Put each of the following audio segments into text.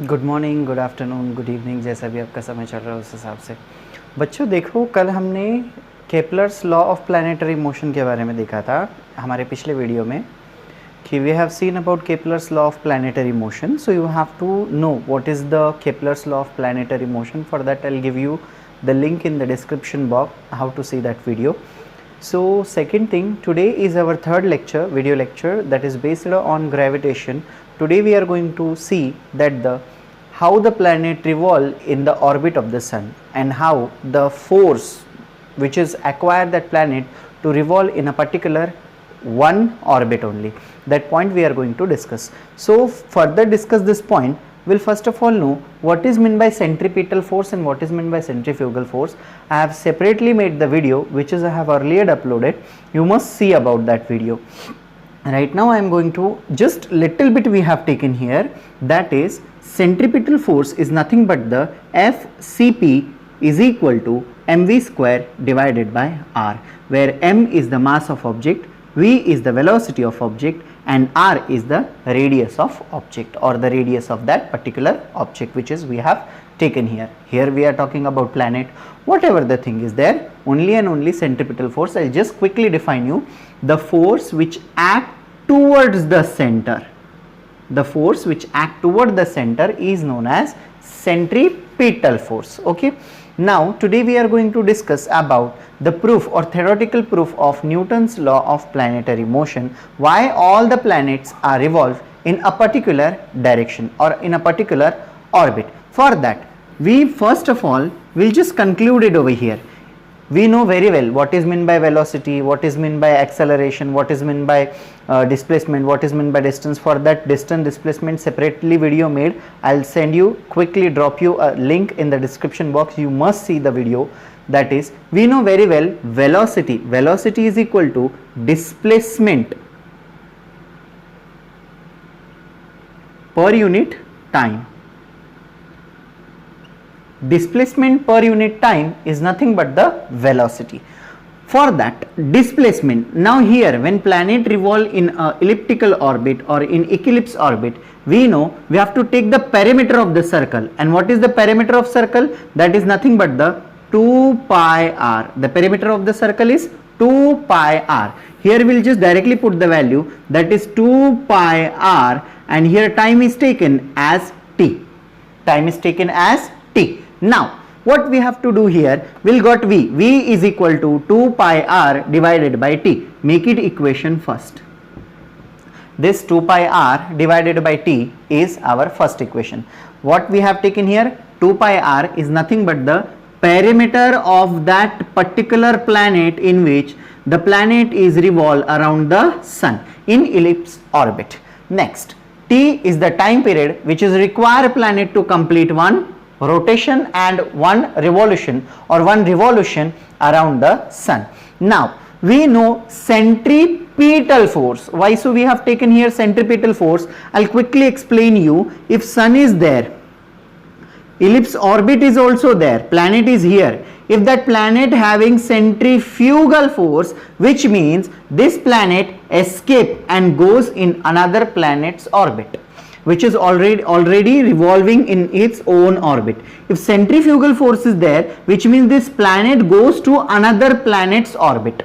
Good morning, good afternoon, good evening, जैसा भी आपका समय चल रहा है उस हिसाब से। बच्चों देखो, कल हमने Kepler's law of planetary motion के बारे में देखा था हमारे पिछले वीडियो में कि we have seen about Kepler's law of planetary motion. So you have to know what is the Kepler's law of planetary motion. For that I will give you the link in the description box how to see that video. So second thing, today is our third lecture, video lecture, that is based on gravitation. Today we are going to see that how the planet revolve in the orbit of the sun and how the force which is acquired that planet to revolve in a particular one orbit only. That point we are going to discuss. So further discuss this point, we'll first of all know what is meant by centripetal force and what is meant by centrifugal force. I have separately made the video which is I have earlier uploaded. You must see about that video. Right now I am going to just little bit we have taken here, that is centripetal force is nothing but the FCP is equal to mv square divided by r, where m is the mass of object, v is the velocity of object and r is the radius of object or the radius of that particular object which is we have taken here. Here we are talking about planet, whatever the thing is there, only and only centripetal force. I will just quickly define you the force which act towards the center. The force which act toward the center is known as centripetal force. Okay. Now today we are going to discuss about the proof or theoretical proof of Newton's law of planetary motion, why all the planets are revolve in a particular direction or in a particular orbit. For that we first of all will just conclude it over here. We know very well what is meant by velocity, what is meant by acceleration, what is meant by displacement, what is meant by distance. For that distance, displacement separately video made. I'll send you, quickly drop you a link in the description box. You must see the video. That is, we know very well velocity. Velocity is equal to displacement per unit time. Displacement per unit time is nothing but the velocity. For that displacement, now here when planet revolve in a elliptical orbit or in eclipse orbit, we know we have to take the perimeter of the circle. And what is the perimeter of circle? That is nothing but the 2 pi r. The perimeter of the circle is 2 pi r. Here we will just directly put the value, that is 2 pi r, and here time is taken as t. Time is taken as t. Now what we have to do here, we'll got v. V is equal to 2 pi r divided by t. Make it equation first. This 2 pi r divided by t is our first equation. What we have taken here, 2 pi r is nothing but the perimeter of that particular planet in which the planet is revolve around the sun in ellipse orbit. Next, t is the time period which is require planet to complete one rotation and one revolution or one revolution around the sun. Now we know centripetal force. Why so we have taken here centripetal force? I'll quickly explain you. If sun is there, ellipse orbit is also there, planet is here. If that planet having centrifugal force, which means this planet escape and goes in another planet's orbit, which is already revolving in its own orbit. If centrifugal force is there, which means this planet goes to another planet's orbit.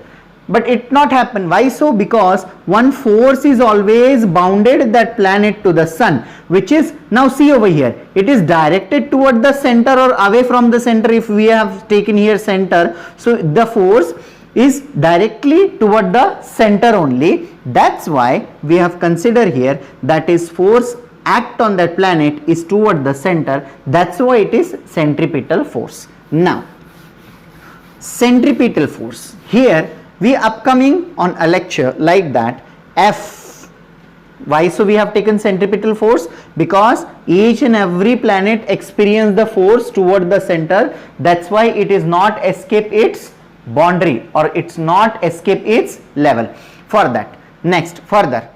But it not happen. Why so? Because one force is always bounded that planet to the sun, which is, now see over here, it is directed toward the center or away from the center. If we have taken here center, so the force is directly toward the center only. That's why we have considered here, that is force act on that planet is toward the center. That's why it is centripetal force. Now centripetal force, here we upcoming on a lecture like that F. Why so we have taken centripetal force? Because each and every planet experience the force toward the center. That's why it is not escape its boundary or it's not escape its level. For that, next further,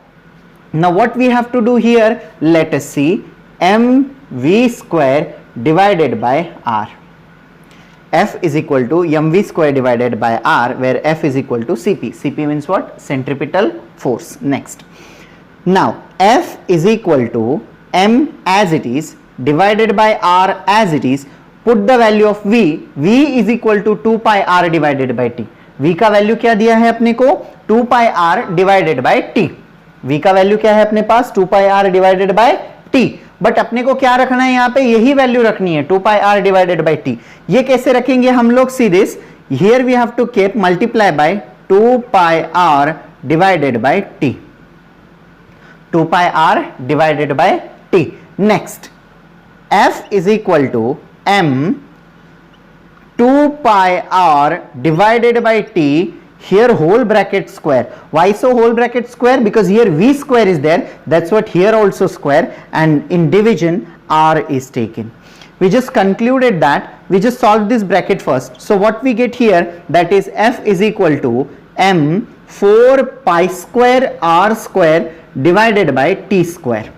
now what we have to do here, let us see, mv square divided by r. F is equal to mv square divided by r, where F is equal to Cp. Cp means what? Centripetal force. Next, now F is equal to m as it is divided by r as it is, put the value of v is equal to 2 pi r divided by t. v का value क्या दिया है अपने को? 2 pi r divided by t. v का value क्या है अपने पास? 2 pi r divided by t. But अपने को क्या रखना है यहां पे? यही वैल्यू रखनी है 2 pi r divided by t. ये कैसे रखेंगे हम लोग? See this, here we have to keep multiply by 2 pi r divided by t. 2 pi r divided by t. Next, f is equal to m 2 pi r divided by t, here whole bracket square. Why so whole bracket square? Because here v square is there, that's what here also square, and in division r is taken. We just concluded that, we just solved this bracket first. So what we get here, that is f is equal to m 4 pi square r square divided by t square,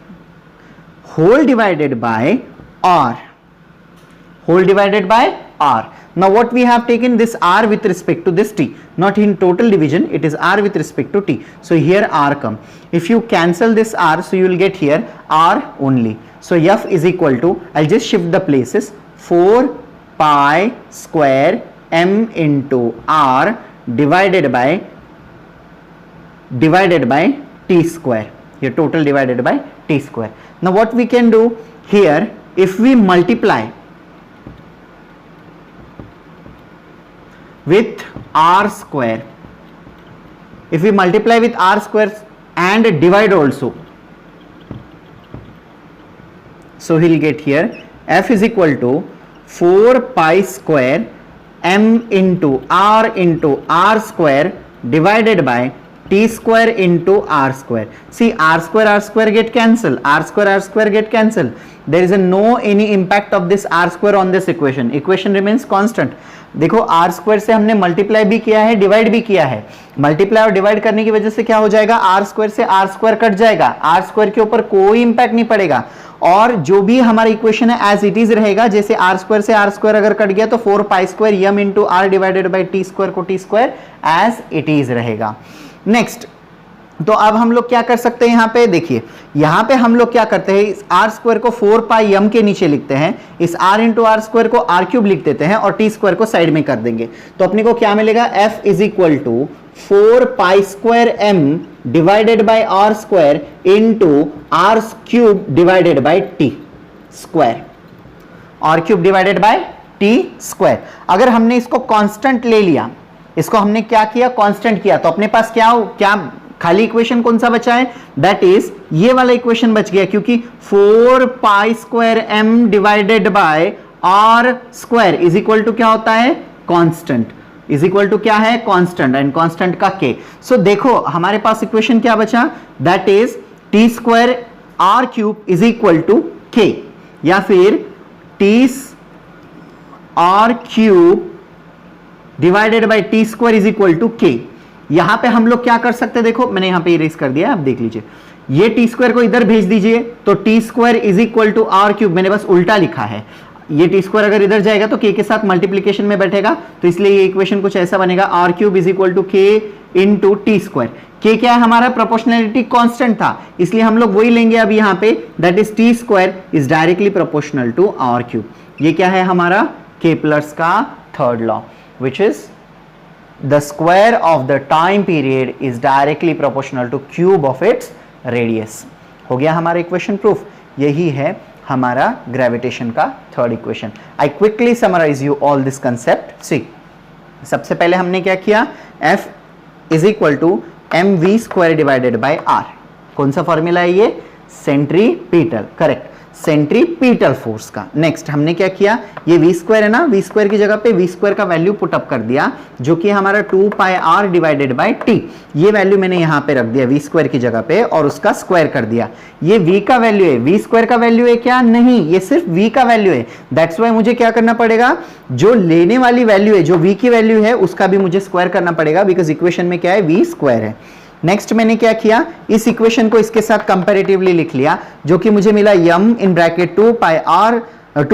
whole divided by r, whole divided by r. Now what we have taken this r with respect to this t, not in total division, it is r with respect to t. So here r come. If you cancel this r, so you will get here r only. So f is equal to, I'll just shift the places, 4 pi square m into r divided by t square. Here total divided by t square. Now what we can do here, if we multiply with r square, if we multiply with r square and divide also, so he will get here f is equal to 4 pi square m into r square divided by t square into r square. See, r square get cancel, r square get cancel. There is a no any impact of this r square on this equation. Equation remains constant. देखो r square से हमने multiply भी किया है, divide भी किया है. Multiply और डिवाइड करने की वजह से क्या हो जाएगा? r स्क्वायर से r स्क्वायर कट जाएगा, r स्क्वायर के ऊपर कोई इंपैक्ट नहीं पड़ेगा, और जो भी हमारा इक्वेशन है एज इट इज रहेगा. जैसे r स्क्वायर से r स्क्वायर अगर कट गया तो 4 pi square m into r divided by T square को T square as it is रहेगा. नेक्स्ट, तो अब हम लोग क्या कर सकते हैं? यहाँ पे देखिए, यहाँ पे हम लोग क्या करते हैं, इस आर स्क्वायर को 4 पाई m के नीचे लिखते हैं, इस r इंटू आर स्क्वायर को r क्यूब लिख देते हैं और t स्क्वायर को साइड में कर देंगे. तो अपने को क्या मिलेगा? f is equal to 4 pi square m divided by r square into r cube divided by T square, r cube divided by T square. अगर हमने इसको कांस्टेंट ले लिया, इसको हमने क्या किया? कांस्टेंट किया, तो अपने पास क्या खाली इक्वेशन कौन सा बचा है? दैट इज ये वाला इक्वेशन बच गया, क्योंकि 4 pi square m divided by r square is equal to क्या होता है? कांस्टेंट. इज इक्वल टू क्या है? कांस्टेंट, एंड कांस्टेंट का k. सो देखो हमारे पास इक्वेशन क्या बचा? That is T square r cube is equal to k, या फिर T r cube divided by T square is equal to k. यहां पे हम लोग क्या कर सकते हैं? देखो मैंने यहां पे इरेज कर दिया, आप देख लीजिए. ये टी स्क्वायर को इधर भेज दीजिए, तो T square is equal to r cube. मैंने बस उल्टा लिखा है. ये टी स्क्वायर अगर इधर जाएगा तो के साथ मल्टीप्लीकेशन में बैठेगा, तो इसलिए ये इक्वेशन कुछ ऐसा बनेगा, r cube is equal to k into T square. K क्या है हमारा? प्रोपोर्शनैलिटी कांस्टेंट था, इसलिए हम लोग वही लेंगे अब यहाँ पे. That is T square is directly proportional to r cube. ये क्या है हमारा? केपलर्स का third law, which is the square of the time period is directly proportional to cube of its radius. हो गया हमारा इक्वेशन प्रूफ. यही है हमारा ग्रेविटेशन का third equation. I quickly summarise you all this concept. See, सबसे पहले हमने क्या किया? F is equal to M V square divided by R. कौन सा फॉर्मूला है ये? सेंट्रीपिटल, करेक्ट, सेंट्रीपिटल फोर्स का. नेक्स्ट हमने क्या किया? ये वी स्क्वायर है ना, वी स्क्वायर की जगह पे वी स्क्वायर का वैल्यू पुट अप कर दिया, जो कि हमारा 2 pi r divided by T. ये वैल्यू मैंने यहां पे रख दिया वी स्क्वायर की जगह पे, और उसका स्क्वायर कर दिया. ये वी का वैल्यू है, वी स्क्वायर का वैल्यू है क्या? नहीं, ये सिर्फ वी का वैल्यू है. दैट्स वाई मुझे क्या करना पड़ेगा? जो लेने वाली वैल्यू है, जो वी की वैल्यू है, उसका भी मुझे स्क्वायर करना पड़ेगा, बिकॉज इक्वेशन में क्या है? वी स्क्वायर है. नेक्स्ट मैंने क्या किया? इस इक्वेशन को इसके साथ कंपैरेटिवली लिख लिया, जो कि मुझे मिला m in bracket 2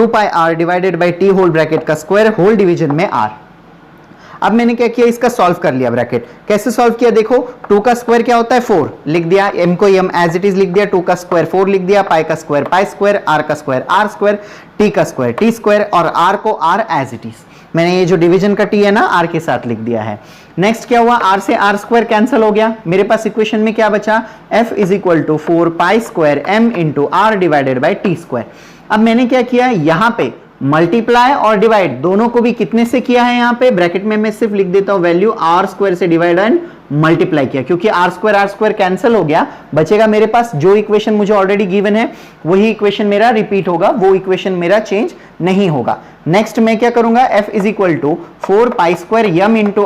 pi r divided by T whole bracket का स्क्वायर होल डिवीजन में r. अब मैंने क्या किया, इसका सॉल्व कर लिया ब्रैकेट। कैसे सॉल्व किया देखो, 2 का स्क्वायर क्या होता है 4, लिख दिया, m को m एज इट इज लिख दिया, 2 का स्क्वायर 4 लिख दिया, पाई का स्क्वायर पाई स्क्वायर, r का स्क्वायर r स्क्वायर, t का स्क्वायर t स्क्वायर और r को r एज इट इज। मैंने ये जो डिवीजन का t है ना r के साथ लिख दिया है। नेक्स्ट क्या हुआ, r से r स्क्वायर कैंसिल हो गया, मेरे पास इक्वेशन में क्या बचा, f is equal to 4 pi square m into r divided by T square. अब मैंने क्या किया, यहां पे मल्टीप्लाई और डिवाइड दोनों को भी कितने से किया है, यहां पे ब्रैकेट में मैं सिर्फ लिख देता हूं वैल्यू, आर स्क्वायर से डिवाइड एंड मल्टीप्लाई किया, क्योंकि आर स्क्वायर कैंसिल हो गया, बचेगा मेरे पास जो इक्वेशन मुझे ऑलरेडी गिवन है वही इक्वेशन मेरा रिपीट होगा, वो इक्वेशन मेरा चेंज नहीं होगा। नेक्स्ट मैं क्या करूंगा, f is equal to 4 pi square m into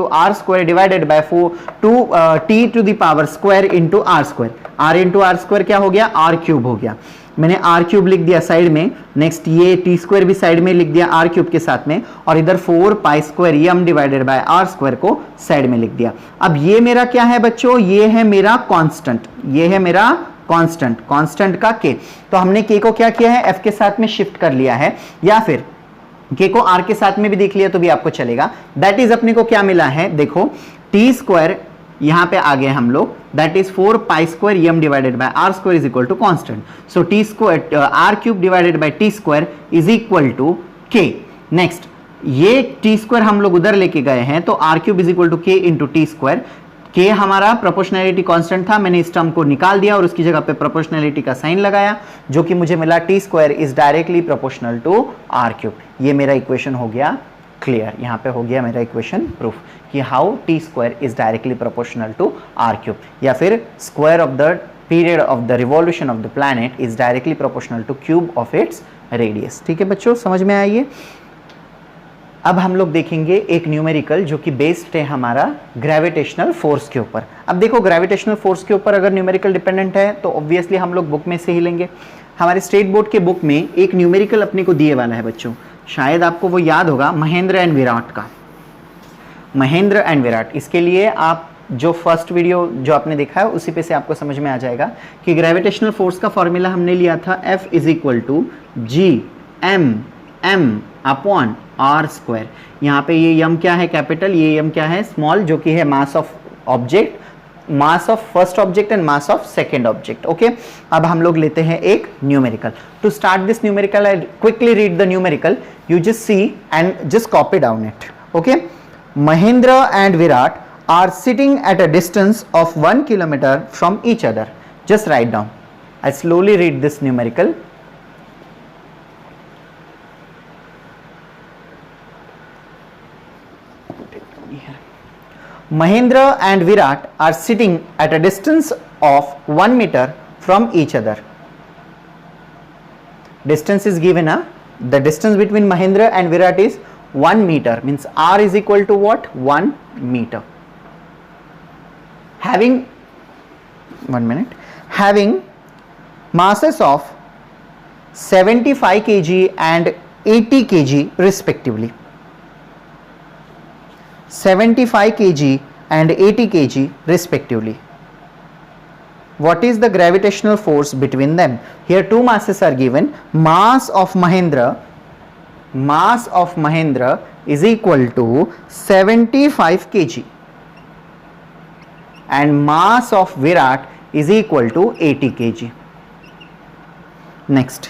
r square divided by 4 to T to the power square into r square क्या हो गया, आर क्यूब हो गया। मैंने आर क्यूब लिख दिया साइड में, नेक्स्ट ये टी स्क्वायर भी साइड में लिख दिया आर क्यूब के साथ में, और इधर 4 pi square m divided by r square को साइड में लिख दिया। अब ये मेरा क्या है बच्चों, ये है मेरा कांस्टेंट, ये है मेरा कांस्टेंट का k। तो हमने k को क्या किया है, f के साथ में शिफ्ट कर लिया है, या फिर k को r के साथ में भी देख लिया तो भी आपको चलेगा। दैट इज अपने को क्या मिला है, देखो टी स्क्वायर यहां पे आ गए हम लोग, that is 4 pi square m divided by r square is equal to constant, so T square r cube divided by T square is equal to k। Next ये टी स्क्वायर हम लोग उधर लेके गए हैं, तो r cube is equal to k into T square. k हमारा proportionality constant था, मैंने इस टर्म को निकाल दिया और उसकी जगह पे प्रोपोर्शनैलिटी का साइन लगाया, जो कि मुझे मिला T square is directly proportional to r cube. ये मेरा इक्वेशन हो गया क्लियर, यहां पे हो गया मेरा इक्वेशन प्रूफ कि how T square is directly proportional to r cube, या फिर square of the period of the revolution of the planet is directly proportional to cube of its radius. ठीक है बच्चों, समझ में आइए। अब हम लोग देखेंगे एक न्यूमेरिकल जो कि बेस्ड है हमारा ग्रेविटेशनल फोर्स के ऊपर। अब देखो ग्रेविटेशनल फोर्स के ऊपर अगर न्यूमेरिकल डिपेंडेंट है तो ऑब्वियसली हम लोग बुक में से ही लेंगे। हमारे स्टेट बोर्ड के बुक में एक न्यूमेरिकल अपने को दिए वाला है बच्चों, शायद आपको वो याद होगा, महेंद्र एंड विराट का, महेंद्र एंड विराट। इसके लिए आप जो फर्स्ट वीडियो जो आपने देखा है उसी पे से आपको समझ में आ जाएगा कि ग्रेविटेशनल फोर्स का फॉर्मूला हमने लिया था F is equal to G M M upon r square. यहाँ पे ये m क्या है कैपिटल, ये m क्या है स्मॉल, जो कि है mass of object, mass of first object and mass of second object. Okay, अब हम लोग लेते हैं एक numerical. To start this numerical I quickly read the numerical, you just see and just copy down it. Okay, Mahendra and Virat are sitting at a distance of 1 kilometer from each other. Just write down. I slowly read this numerical. Mahendra and Virat are sitting at a distance of 1 meter from each other. Distance is given. The distance between Mahendra and Virat is 1 meter, means R is equal to what? 1 meter. Having masses of 75 kg and 80 kg respectively. 75 kg and 80 kg respectively. What is the gravitational force between them? Here two masses are given. Mass of Mahendra is equal to 75 kg. And mass of Virat is equal to 80 kg. Next,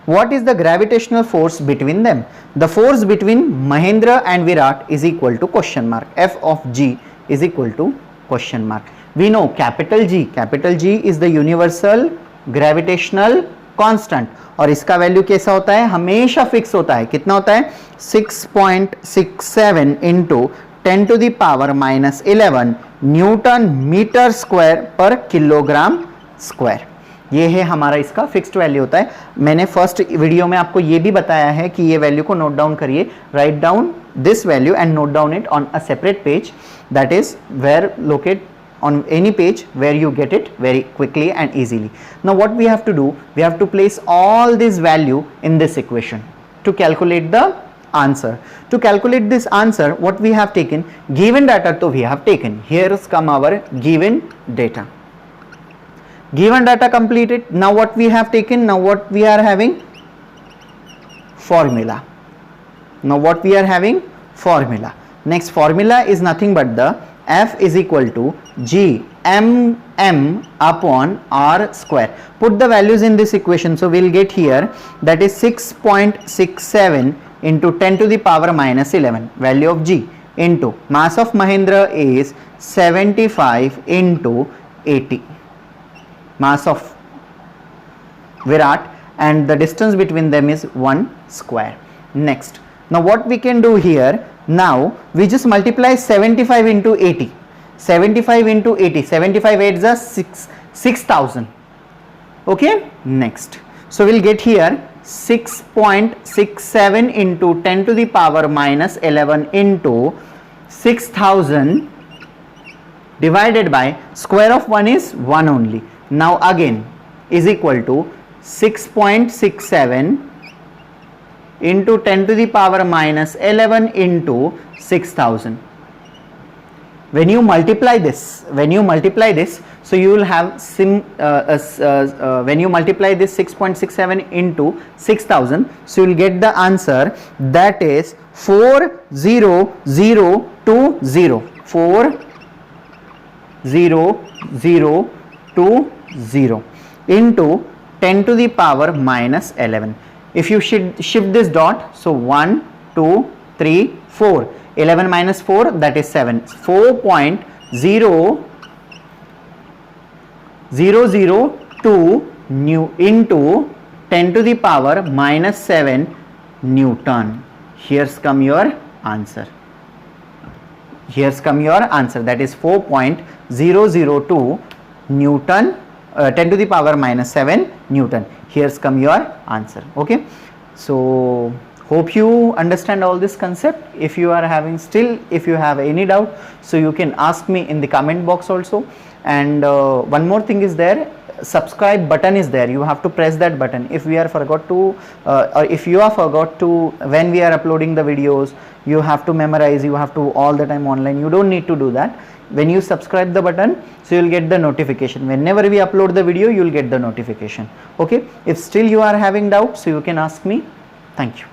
what is the gravitational force between them? The force between Mahendra and Virat is equal to question mark. F of G is equal to question mark. We know capital G is the universal gravitational constant और इसका value कैसा होता है? हमेशा fix होता है। कितना होता है? 6.67 into 10 to the power minus 11 newton metre square per kilogram square. ये है हमारा इसका फिक्स्ड वैल्यू होता है। मैंने फर्स्ट वीडियो में आपको ये भी बताया है कि ये वैल्यू को नोट डाउन करिए, write down this value and note down it on a separate page, that is where locate on any page where you get it very quickly and easily. Now what we have to do, we have to place all this value in this equation to calculate the answer. To calculate this answer, what we have taken, given data to we have taken. Here's come our given data. Given data completed. Now what we have taken, now what we are having? Formula. Now what we are having? formula. Next formula is nothing but the F is equal to G m upon R square. Put the values in this equation. So we'll get here that is 6.67 into 10 to the power minus 11 value of G into mass of Mahendra is 75 into 80. Mass of Virat, and the distance between them is 1 square. Next, now what we can do here, now we just multiply 75 into 80. 75 into 80, 75 8s are 6,000. Okay, next, so we'll get here 6.67 into 10 to the power minus 11 into 6,000 divided by square of 1 is 1 only. Now again is equal to 6.67 into 10 to the power minus 11 into 6,000. When you multiply this, so you will have when you multiply this 6.67 into 6,000, so you will get the answer that is 40020. 40020 into 10 to the power minus 11. If you shift this dot, so 1 2 3 4, 11 minus 4, that is 7. 4.0002 into 10 to the power minus 7 Newton. Here's come your answer. That is 4.002 Newton, 10 to the power minus 7 Newton. Here's come your answer. Okay, so hope you understand all this concept. If you are having if you have any doubt, so you can ask me in the comment box also. And one more thing is there, subscribe button is there, you have to press that button. If we are forgot to or if you are forgot to, when we are uploading the videos, you have to memorize, you have to all the time online, you don't need to do that. When you subscribe the button, so you will get the notification. Whenever we upload the video, you will get the notification. Okay, if still you are having doubts, so you can ask me. Thank you.